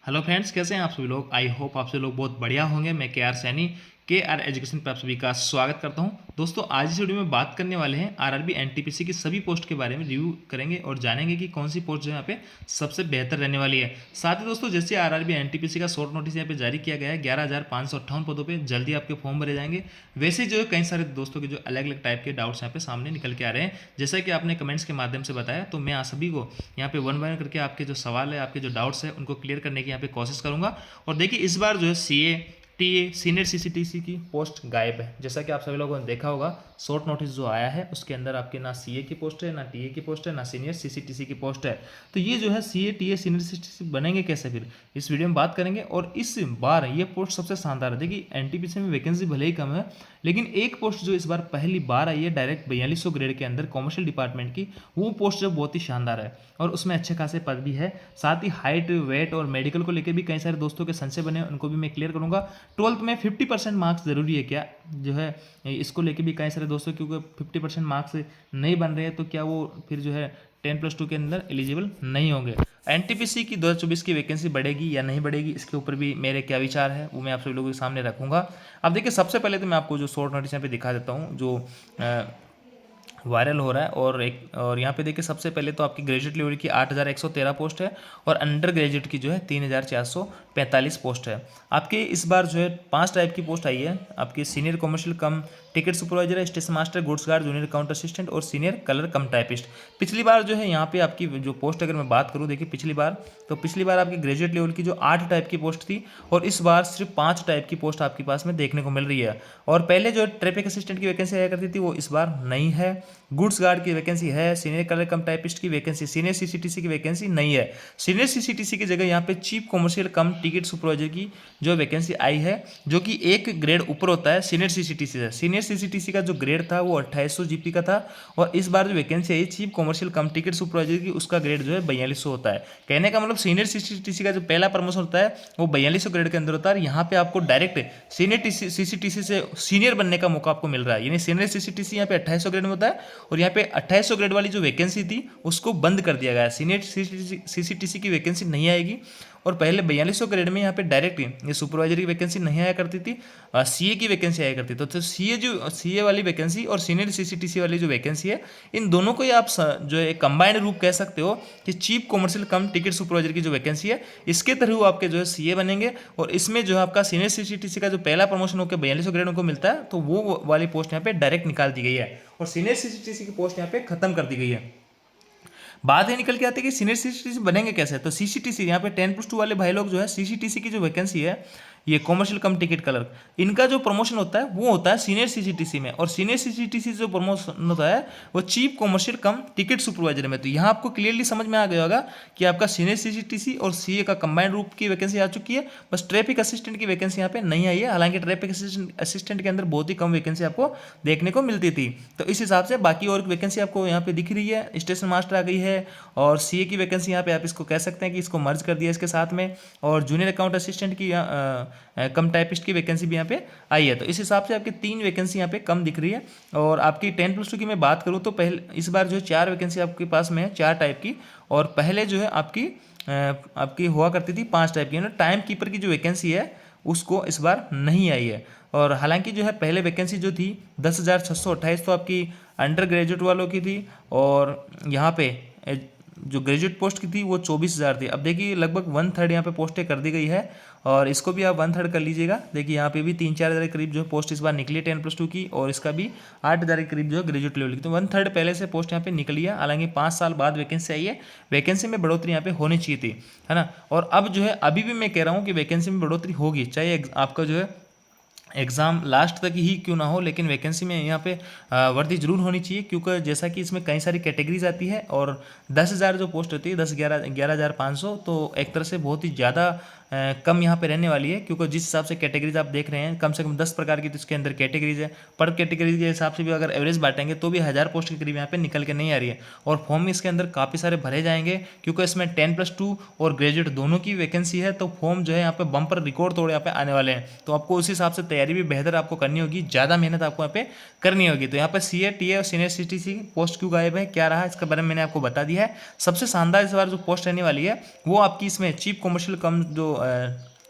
Hello friends, कैसे हैं आप सभी लोग। आई होप आप सभी लोग बहुत बढ़िया होंगे। मैं के आर सैनी के आर एजुकेशन पर आप सभी का स्वागत करता हूं। दोस्तों, आज इस वीडियो में बात करने वाले हैं आरआरबी एनटीपीसी की सभी पोस्ट के बारे में रिव्यू करेंगे और जानेंगे कि कौन सी पोस्ट जो है यहाँ पे सबसे बेहतर रहने वाली है। साथ ही दोस्तों, जैसे आरआरबी एनटीपीसी का शॉर्ट नोटिस यहाँ पे जारी किया गया है 11,558 पदों पर जल्दी आपके फॉर्म भरे जाएंगे। वैसे जो है कई सारे दोस्तों के जो अलग अलग टाइप के डाउट्स यहाँ पे सामने निकल के आ रहे हैं। जैसा कि आपने कमेंट्स के माध्यम से बताया, तो मैं आप सभी को यहाँ पे वन बाय वन करके आपके जो सवाल है, आपके जो डाउट्स है, उनको क्लियर करने की यहाँ पे कोशिश करूंगा। और देखिए, इस बार जो है सीए टीए सीनियर सीसीटीसी की पोस्ट गायब है। जैसा कि आप सभी लोगों ने देखा होगा, शॉर्ट नोटिस जो आया है उसके अंदर आपके ना सीए की पोस्ट है, ना टीए की पोस्ट है, ना सीनियर सीसीटीसी की पोस्ट है। तो ये जो है सीए टीए सीनियर सीसीटीसी बनेंगे कैसे, फिर इस वीडियो में बात करेंगे। और इस बार ये पोस्ट सबसे शानदार है। देखिए, एनटीपीसी में वैकेंसी भले ही कम है, लेकिन एक पोस्ट जो इस बार पहली बार आई है डायरेक्ट 4200 ग्रेड के अंदर कॉमर्शियल डिपार्टमेंट की, वो पोस्ट जो बहुत ही शानदार है और उसमें अच्छे खासे पद भी है। साथ ही हाइट वेट और मेडिकल को लेकर भी कई सारे दोस्तों के संशय बने, उनको भी मैं क्लियर करूंगा। 12th में 50% मार्क्स जरूरी है क्या, जो है इसको लेके भी कई सारे दोस्तों, क्योंकि 50% मार्क्स नहीं बन रहे हैं तो क्या वो फिर जो है 10+2 के अंदर एलिजिबल नहीं होंगे। एनटीपीसी की 2024 की वैकेंसी बढ़ेगी या नहीं बढ़ेगी, इसके ऊपर भी मेरे क्या विचार है वो मैं आप सभी लोगों के सामने रखूंगा। अब देखिए, सबसे पहले तो मैं आपको जो शॉर्ट नोटिस यहाँ पे दिखा देता हूँ जो वायरल हो रहा है। और यहाँ पे देखिए, सबसे पहले तो आपकी ग्रेजुएट लेवल की 8,113 पोस्ट है और अंडर ग्रेजुएट की जो है 3,445 पोस्ट है। आपके इस बार जो है 5 टाइप की पोस्ट आई है। आपकी senior commercial cum ticket supervisor है, station master, goods guard, junior account assistant और सीनियर कलर कम टाइपिस्ट। पिछली बार जो है यहाँ पे आपकी जो पोस्ट, अगर मैं बात करूँ, देखिए पिछली बार आपकी ग्रेजुएट लेवल की जो 8 टाइप की पोस्ट थी और इस बार सिर्फ 5 टाइप की पोस्ट आपके पास में देखने को मिल रही है। और पहले जो ट्रैफिक असिस्टेंट की वैकेंसी आया करती थी वो इस बार नहीं है। गुड्स गार्ड की वैकेंसी है, सीनियर कलर कम टाइपिस्ट की वैकेंसी, सीनियर सीसीटीसी की वैकेंसी नहीं है। सीनियर सीसीटीसी की जगह यहाँ पे chief commercial cum ticket supervisor की जो वैकेंसी आई है, जो कि एक ग्रेड ऊपर होता है सीनियर सीसीटीसी से। सीनियर सीसीटीसी का जो ग्रेड था वो 2800 जीपी का था और इस बार जो वैकेंसी आई chief commercial cum ticket supervisor की, उसका ग्रेड जो है 4200 होता है। कहने का मतलब सीनियर सीसीटीसी का जो पहला प्रमोशन होता है वो 4200 ग्रेड के अंदर होता है। यहाँ पे आपको डायरेक्ट सीनियर सीसीटीसी से सीनियर बनने का मौका आपको मिल रहा है। यानी सीनियर सीसीटीसी यहाँ पे 2800 ग्रेड में होता है और यहाँ पे 2800 ग्रेड वाली जो वैकेंसी थी उसको बंद कर दिया गया है। सीनियर सीसीटीसी की वैकेंसी नहीं आएगी और पहले 4200 ग्रेड में यहाँ पे डायरेक्ट ये सुपरवाइजर की वैकेंसी नहीं आया करती थी, सीए की वैकेंसी आया करती। तो सीए वाली वैकेंसी और सीनियर सीसीटीसी वाली जो वैकेंसी है, इन दोनों को ही आप जो है कंबाइंड रूप कह सकते हो कि chief commercial cum ticket supervisor की जो वैकेंसी है, इसके थ्रू आपके जो है सीए बनेंगे। और इसमें जो है आपका सीनियर सीसीटीसी का जो पहला प्रमोशन होकर 4200 ग्रेड उनको मिलता है, तो वो वाली पोस्ट यहाँ पे डायरेक्ट निकाल दी गई है और सीनियर सीसीटीसी की पोस्ट यहाँ पे खत्म कर दी गई है। बात ये निकल के आती है कि सीनियर सीसीटीसी बनेंगे कैसे। तो सीसीटीसी यहाँ पे 10+2 वाले भाई लोग जो है, सीसीटीसी की जो वैकेंसी है, ये कॉमर्शियल कम टिकट क्लर्क, इनका जो प्रमोशन होता है वो होता है सीनियर सीसीटीसी में। और सीनियर सीसीटीसी जो प्रमोशन होता है वो chief commercial cum ticket supervisor में। तो यहाँ आपको क्लियरली समझ में आ गया होगा कि आपका सीनियर सीसीटीसी और सीए का कंबाइंड रूप की वैकेंसी आ चुकी है। बस ट्रैफिक असिस्टेंट की वैकेंसी यहाँ पे नहीं आई है। हालांकि ट्रैफिक असिस्टेंट के अंदर बहुत ही कम वैकेंसी आपको देखने को मिलती थी। तो इस हिसाब से बाकी और वैकेंसी आपको यहाँ पे दिख रही है। स्टेशन मास्टर आ गई है और सीए की वैकेंसी यहाँ पे आप इसको कह सकते हैं कि इसको मर्ज कर दिया इसके साथ में। और जूनियर अकाउंट असिस्टेंट की कम टाइपिस्ट की वैकेंसी भी यहाँ पे आई है। तो इस हिसाब से आपकी 3 वैकेंसी यहाँ पे कम दिख रही है। और आपकी 10+2 की मैं बात करूँ तो पहले इस बार जो है 4 वैकेंसी आपके पास में है, 4 टाइप की। और पहले जो है आपकी हुआ करती थी 5 टाइप की। टाइम कीपर की जो वैकेंसी है उसको इस बार नहीं आई है। और हालांकि जो है पहले वैकेंसी जो थी 10,628 तो आपकी अंडर ग्रेजुएट वालों की थी और यहाँ पे जो ग्रेजुएट पोस्ट की थी वो 24,000 थी। अब देखिए, लगभग 1/3 यहाँ पे पोस्टें कर दी गई है और इसको भी आप 1/3 कर लीजिएगा। देखिए, यहाँ पे भी 3-4 हज़ार के करीब जो है पोस्ट इस बार निकली है 10+2 की, और इसका भी 8,000 के करीब जो है ग्रेजुएट लेवल की। तो 1/3 पहले से पोस्ट यहाँ पे निकली है। हालांकि 5 साल बाद वैकेंसी आई है, वैकेंसी में बढ़ोतरी यहाँ पे होनी चाहिए थी, है ना। और अब जो है अभी भी मैं कह रहा हूँ कि वैकेंसी में बढ़ोतरी होगी, चाहे आपका जो है एग्ज़ाम लास्ट तक ही क्यों ना हो, लेकिन वैकेंसी में यहाँ पे वर्दी जरूर होनी चाहिए। क्योंकि जैसा कि इसमें कई सारी कैटेगरीज आती है और 10,000 जो पोस्ट होती है, 11,500, तो एक तरह से बहुत ही ज़्यादा कम यहाँ पे रहने वाली है, क्योंकि जिस हिसाब से कैटेगरीज आप देख रहे हैं कम से कम 10 प्रकार की तो इसके अंदर कैटेगरीज है। पर कैटेगरी के हिसाब से भी अगर एवरेज बांटेंगे तो भी 1000 पोस्ट के करीब यहाँ पे निकल के नहीं आ रही है। और फॉर्म इसके अंदर काफ़ी सारे भरे जाएंगे, क्योंकि इसमें 10+2 और ग्रेजुएट दोनों की वैकेंसी है। तो फॉर्म जो है यहाँ पे बम्पर रिकॉर्ड तोड़ यहाँ पे आने वाले हैं। तो आपको उस हिसाब से तैयारी भी बेहतर आपको करनी होगी, ज़्यादा मेहनत आपको यहाँ पे करनी होगी। तो यहाँ पे CA TA और सीनियर CTC पोस्ट क्यों गायब है, क्या रहा, इसके बारे में मैंने आपको बता दिया है। सबसे शानदार इस बार जो पोस्ट रहने वाली है वो आपकी इसमें चीफ कमर्शियल कम जो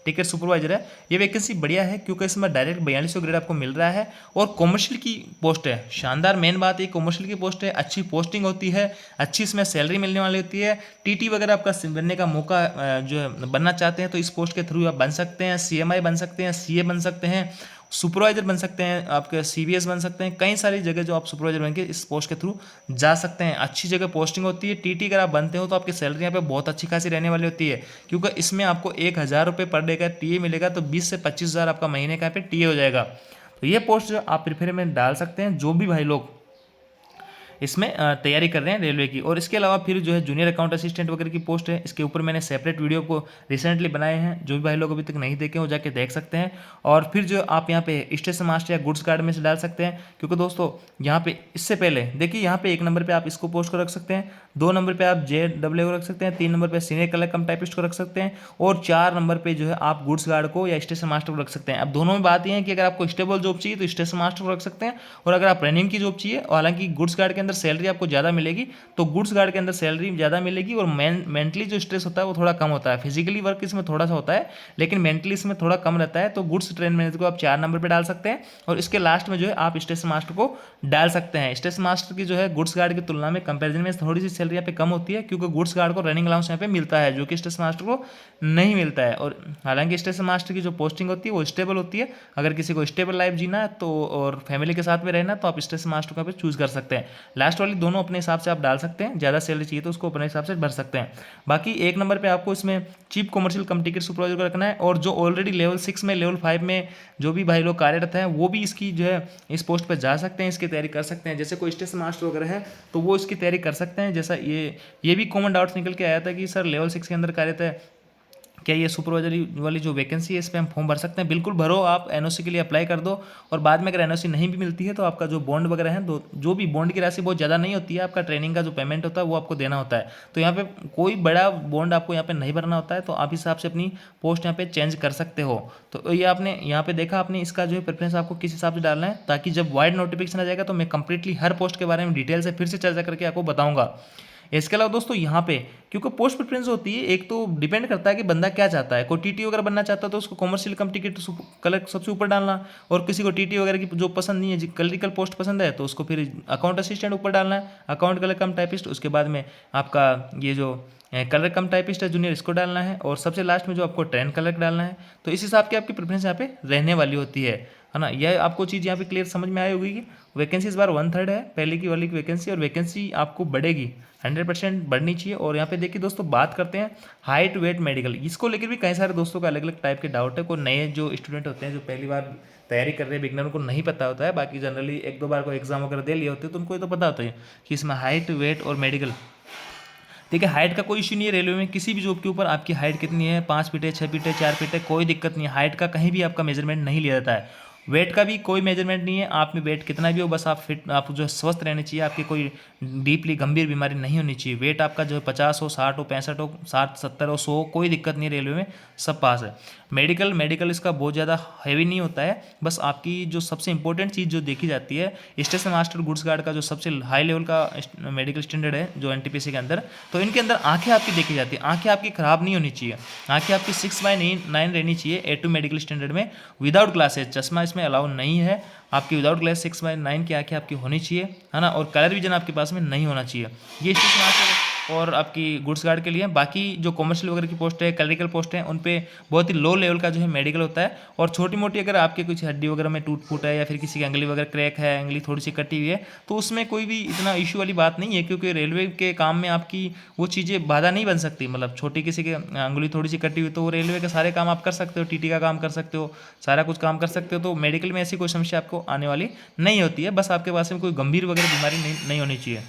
टिकट सुपरवाइजर है, ये वैकेंसी बढ़िया है, क्योंकि इसमें डायरेक्ट 4200 ग्रेड आपको मिल रहा है और कॉमर्शियल की पोस्ट है। शानदार मेन बात ये कॉमर्शियल की पोस्ट है, अच्छी पोस्टिंग होती है, अच्छी इसमें सैलरी मिलने वाली होती है। TT वगैरह आपका बनने का मौका जो है बनना चाहते हैं तो इस पोस्ट के थ्रू आप बन सकते हैं। CMI बन सकते हैं, CA बन सकते हैं, सुपरवाइजर बन सकते हैं, आपके CBS बन सकते हैं। कई सारी जगह जो आप सुपरवाइजर बन के इस पोस्ट के थ्रू जा सकते हैं। अच्छी जगह पोस्टिंग होती है। TT अगर आप बनते हो तो आपकी सैलरी यहाँ पे बहुत अच्छी खासी रहने वाली होती है, क्योंकि इसमें आपको 1000 रुपये पर डे का TA मिलेगा, तो 20 से 25 हज़ार आपका महीने का यहाँ पे TA हो जाएगा। तो ये पोस्ट जो आप प्रिफर में डाल सकते हैं, जो भी भाई लोग इसमें तैयारी कर रहे हैं रेलवे की। और इसके अलावा फिर जो है जूनियर अकाउंट असिस्टेंट वगैरह की पोस्ट है, इसके ऊपर मैंने सेपरेट वीडियो को रिसेंटली बनाए हैं, जो भी भाई लोग अभी तक नहीं देखे वो जाके देख सकते हैं। और फिर जो आप यहाँ पे स्टेशन मास्टर या गुड्स गार्ड में से डाल सकते हैं, क्योंकि दोस्तों यहाँ पे इससे पहले देखिए यहाँ पे 1 नंबर पे आप इसको पोस्ट को रख सकते हैं, 2 नंबर पे आप JW को रख सकते हैं, 3 नंबर पे सीनियर क्लर्क कम टाइपिस्ट को रख सकते हैं और 4 नंबर पे जो है आप गुड्स गार्ड को या स्टेशन मास्टर को रख सकते हैं। अब दोनों में बात यह है कि अगर आपको स्टेबल जॉब चाहिए तो स्टेशन मास्टर को रख सकते हैं, और अगर आप रनिंग की जॉब चाहिए, हालांकि गुड्स गार्ड के अंदर सैलरी आपको ज़्यादा मिलेगी, तो गुड्स गार्ड के अंदर सैलरी ज़्यादा मिलेगी और मेंटली जो स्ट्रेस होता है वो थोड़ा कम होता है। फिजिकली वर्क इसमें थोड़ा सा होता है, लेकिन मेंटली इसमें थोड़ा कम रहता है। तो गुड्स ट्रेन मैनेजर को आप 4 नंबर पे डाल सकते हैं और इसके लास्ट में जो है आप स्टेशन मास्टर को डाल सकते हैं। स्टेशन मास्टर की जो है गुड्स गार्ड की तुलना में कंपेरिजन में थोड़ी सी सैलरी यहाँ पे कम होती है, क्योंकि गुड्स गार्ड को रनिंग अलाउंस यहाँ पे मिलता है, जो कि स्टेशन मास्टर को नहीं मिलता है। और हालांकि स्टेशन मास्टर की जो पोस्टिंग होती है वो स्टेबल होती है। अगर किसी को स्टेबल लाइफ जीना है तो और फैमिली के साथ में रहना तो आप स्टेशन मास्टर को चूज कर सकते हैं। लास्ट वाली दोनों अपने हिसाब से आप डाल सकते हैं, ज़्यादा सैलरी चाहिए तो उसको अपने हिसाब से भर सकते हैं। बाकी 1 नंबर पे आपको इसमें chief commercial cum ticket supervisor को रखना है, और जो ऑलरेडी लेवल 6 में लेवल 5 में जो भी भाई लोग कार्यरत हैं वो भी इसकी जो है इस पोस्ट पर जा सकते हैं, इसकी तैयारी कर सकते हैं। जैसे कोई स्टेशन मास्टर वगैरह है तो वो इसकी तैयारी कर सकते हैं। जैसा ये भी कॉमन डाउट्स निकल के आया था कि सर लेवल 6 के अंदर कार्यरत है, क्या ये सुपरवाइजरी वाली जो वैकेंसी है इस पर हम फॉर्म भर सकते हैं? बिल्कुल भरो, आप NOC के लिए अप्लाई कर दो, और बाद में अगर NOC नहीं भी मिलती है तो आपका जो बॉन्ड वगैरह है, जो भी बॉन्ड की राशि बहुत ज़्यादा नहीं होती है, आपका ट्रेनिंग का जो पेमेंट होता है वो आपको देना होता है। तो यहाँ पे कोई बड़ा बॉन्ड आपको यहाँ पे नहीं भरना होता है, तो आप हिसाब से अपनी पोस्ट यहाँ पे चेंज कर सकते हो। तो ये आपने यहाँ पे देखा, आपने इसका जो है प्रेफरेंस आपको किस हिसाब से डालना है, ताकि जब वाइड नोटिफिकेशन आ जाएगा तो मैं कंप्लीटली हर पोस्ट के बारे में डिटेल से फिर से चर्चा करके आपको बताऊँगा। इसके अलावा दोस्तों यहाँ पे क्योंकि पोस्ट प्रेफरेंस होती है, एक तो डिपेंड करता है कि बंदा क्या चाहता है। कोई TT वगैरह बनना चाहता है तो उसको कॉमर्शियल कम टिकट कलर सबसे ऊपर डालना, और किसी को TT वगैरह की जो पसंद नहीं है, क्लरिकल पोस्ट पसंद है तो उसको फिर अकाउंट असिस्टेंट ऊपर डालना है, अकाउंट कलर कम टाइपिस्ट, उसके बाद में आपका ये जो कलर कम टाइपिस्ट है जूनियर इसको डालना है, और सबसे लास्ट में जो आपको ट्रेन कलर डालना है। तो इस हिसाब की आपकी प्रेफरेंस यहाँ पे रहने वाली होती है ना। यह आपको चीज़ यहाँ पे क्लियर समझ में आई होगी कि वैकेंसी इस बार 1/3 है पहले की वाली की वैकेंसी, और वैकेंसी आपको बढ़ेगी, 100% बढ़नी चाहिए। और यहाँ पे देखिए दोस्तों बात करते हैं हाइट वेट मेडिकल, इसको लेकर भी कई सारे दोस्तों का अलग अलग टाइप के डाउट है। कोई नए जो स्टूडेंट होते हैं जो पहली बार तैयारी कर रहे हैं, बिगनर को नहीं पता होता है, बाकी जनरली 1-2 बार कोई एग्जाम वगैरह दे लिए होते हैं तो उनको ये तो पता होता है कि इसमें हाइट वेट और मेडिकल। ठीक है, हाइट का कोई इशू नहीं है रेलवे में, किसी भी जॉब के ऊपर आपकी हाइट कितनी है, 5 फीट है, 6 फीट है, 4 फीट है, कोई दिक्कत नहीं है। हाइट का कहीं भी आपका मेजरमेंट नहीं लिया जाता है। वेट का भी कोई मेजरमेंट नहीं है, आप में वेट कितना भी हो, बस आप फिट, आप जो है स्वस्थ रहने चाहिए, आपकी कोई डीपली गंभीर बीमारी नहीं होनी चाहिए। वेट आपका जो है 50 हो, 60 हो, 65 हो, 60, 70 हो, 100 हो, कोई दिक्कत नहीं है, रेलवे में सब पास है। मेडिकल इसका बहुत ज़्यादा हैवी नहीं होता है, बस आपकी जो सबसे इंपॉर्टेंट चीज़ जो देखी जाती है, स्टेशन मास्टर गुड्स गार्ड का जो सबसे हाई लेवल का मेडिकल स्टैंडर्ड है जो NTPC के अंदर, तो इनके अंदर आंखें आपकी देखी जाती है। आंखें आपकी खराब नहीं होनी चाहिए, आंखें आपकी 6/9 रहनी चाहिए A2 मेडिकल स्टैंडर्ड में, विदाउट ग्लासेज, चश्मा इसमें अलाउ नहीं है। आपकी विदाउट ग्लास 6/9 की आंखें आपकी होनी चाहिए, है ना, और कलर विजन आपके पास में नहीं होना चाहिए। ये स्टेशन मास्टर और आपकी गुड्स गार्ड के लिए। बाकी जो कॉमर्शियल वगैरह की पोस्ट है, क्लरिकल पोस्ट है, उन पे बहुत ही लो लेवल का जो है मेडिकल होता है। और छोटी मोटी अगर आपके कुछ हड्डी वगैरह में टूट फूट है, या फिर किसी की अंगली वगैरह क्रैक है, अंगली थोड़ी सी कटी हुई है, तो उसमें कोई भी इतना इशू वाली बात नहीं है, क्योंकि रेलवे के काम में आपकी वो चीज़ें बाधा नहीं बन सकती। मतलब छोटी किसी की अंगुली थोड़ी सी कटी हुई तो वो रेलवे के सारे काम आप कर सकते हो, TT का काम कर सकते हो, सारा कुछ काम कर सकते हो। तो मेडिकल में ऐसी कोई समस्या आपको आने वाली नहीं होती है, बस आपके पास में कोई गंभीर वगैरह बीमारी नहीं होनी चाहिए।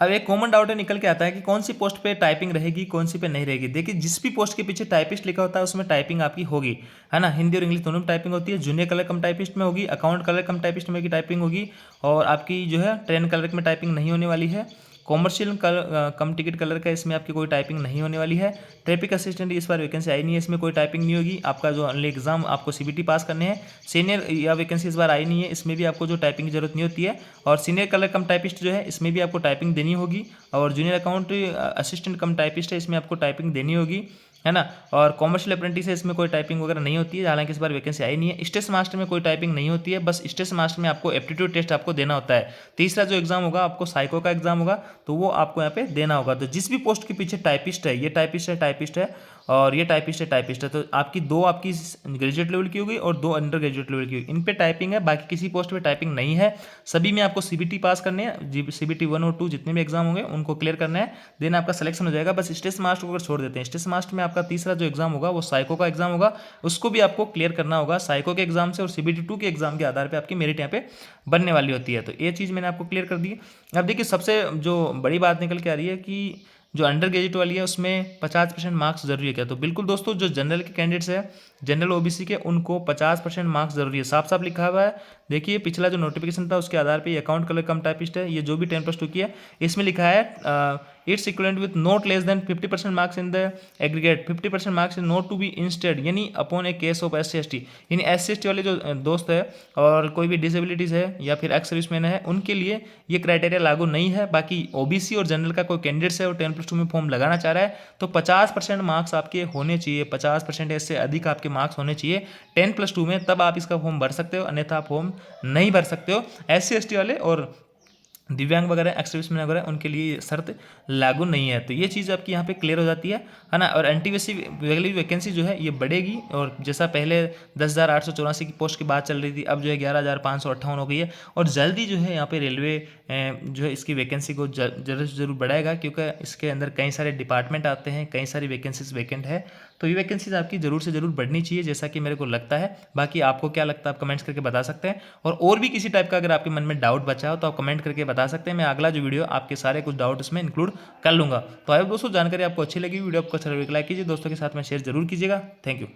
अब एक कॉमन डाउट है निकल के आता है कि कौन सी पोस्ट पे टाइपिंग रहेगी, कौन सी पे नहीं रहेगी। देखिए जिस भी पोस्ट के पीछे टाइपिस्ट लिखा होता है उसमें टाइपिंग आपकी होगी, है ना। हिंदी और इंग्लिश दोनों में टाइपिंग होती है। जूनियर कलर कम टाइपिस्ट में होगी, अकाउंट कलर कम टाइपिस्ट में की टाइपिंग होगी, और आपकी जो है ट्रेन कलर में टाइपिंग नहीं होने वाली है। कॉमर्शियल कम टिकट कलर का इसमें आपकी कोई टाइपिंग नहीं होने वाली है। ट्रैफिक असिस्टेंट इस बार वैकेंसी आई नहीं है, इसमें कोई टाइपिंग नहीं होगी। आपका जो ओनली एग्जाम आपको सीबीटी पास करने हैं। सीनियर या वैकेंसी इस बार आई नहीं है, इसमें भी आपको जो टाइपिंग की जरूरत नहीं होती है। और सीनियर कलर कम टाइपिस्ट जो है इसमें भी आपको टाइपिंग देनी होगी। और जूनियर अकाउंट असिस्टेंट कम टाइपिस्ट है, इसमें आपको टाइपिंग देनी होगी, है ना। और कॉमर्शियल अप्रेंटिस है, इसमें कोई टाइपिंग वगैरह नहीं होती है, हालांकि इस बार वैकेंसी आई नहीं है। स्टेशन मास्टर में कोई टाइपिंग नहीं होती है, बस स्टेशन मास्टर में आपको एप्टीट्यूड टेस्ट आपको देना होता है। तीसरा जो एग्जाम होगा आपको साइको का एग्जाम होगा, तो वो आपको यहाँ पे देना होगा। तो जिस भी पोस्ट के पीछे टाइपिस्ट है, ये टाइपिस्ट है और ये टाइपिस्ट है, तो आपकी दो आपकी ग्रेजुएट लेवल की होगी और दो अंडर ग्रेजुएट लेवल की होगी। इन पे टाइपिंग है, बाकी किसी पोस्ट पे टाइपिंग नहीं है। सभी में आपको सीबीटी पास करने हैं, सीबीटी 1 और 2 जितने भी एग्जाम होंगे उनको क्लियर करना है, देन आपका सिलेक्शन हो जाएगा। बस स्टेशन मास्टर को अगर छोड़ देते हैं, स्टेशन मास्टर में आपका तीसरा जो एग्जाम होगा वो साइको का एग्जाम होगा, उसको भी आपको क्लियर करना होगा। साइको के एग्जाम से और सीबीटी 2 के एग्जाम के आधार पर आपकी मेरिट यहाँ पे बनने वाली होती है। तो ये चीज़ मैंने आपको क्लियर कर दी। अब देखिए सबसे जो बड़ी बात निकल के आ रही है कि जो अंडर ग्रेजुएट वाली है उसमें 50% मार्क्स जरूरी है क्या। तो बिल्कुल दोस्तों, जो जनरल के कैंडिडेट्स है, जनरल ओबीसी के, उनको 50% मार्क्स जरूरी है, साफ साफ लिखा हुआ है। देखिए पिछला जो नोटिफिकेशन था उसके आधार पे अकाउंट कलर कम टाइपिस्ट है, ये जो भी 10+2 की है, इसमें लिखा है it's equivalent with not less than 50% marks in the aggregate, 50% marks in not to be instead, यानी upon a case of SC/ST। यानी SC/ST वाले जो दोस्त है और कोई भी डिसेबिलिटीज़ है या फिर एक्स सर्विसमैन है, उनके लिए ये क्राइटेरिया लागू नहीं है। बाकी ओबीसी और जनरल का कोई कैंडिडेट्स है और 10+2 में फॉर्म लगाना चाह रहा है तो 50% मार्क्स आपके होने चाहिए, 50% से अधिक आपके मार्क्स होने चाहिए 10+2 में, तब आप इसका फॉर्म भर सकते हो, अन्यथा फॉर्म नहीं भर सकते हो। SC/ST वाले और दिव्यांग वगैरह एक्स सर्विसमैन वगैरह उनके लिए शर्त लागू नहीं है। तो ये चीज़ आपकी यहाँ पे क्लियर हो जाती है ना। और एनटीपीसी वाली वैकेंसी जो है ये बढ़ेगी, और जैसा पहले 10,884 की पोस्ट की बात चल रही थी, अब जो है 11,558 हो गई है। और जल्दी जो है यहाँ पे रेलवे जो है इसकी वैकेंसी को जरूर से जरूर बढ़ाएगा, क्योंकि इसके अंदर कई सारे डिपार्टमेंट आते हैं, कई सारी वैकेंसीज वैकेंट है। तो ये वैकेंसीज आपकी जरूर से जरूर बढ़नी चाहिए, जैसा कि मेरे को लगता है। बाकी आपको क्या लगता है आप कमेंट्स करके बता सकते हैं। और भी किसी टाइप का अगर आपके मन में डाउट बचा हो तो आप कमेंट करके बता सकते हैं। मैं अगला जो वीडियो आपके सारे कुछ डाउट उसमें इंक्लूड कर लूँगा। तो आइए दोस्तों, जानकारी आपको अच्छी लगी, वीडियो आपको अच्छा लगे लाइक कीजिए, दोस्तों के साथ में शेयर जरूर कीजिएगा। Thank you.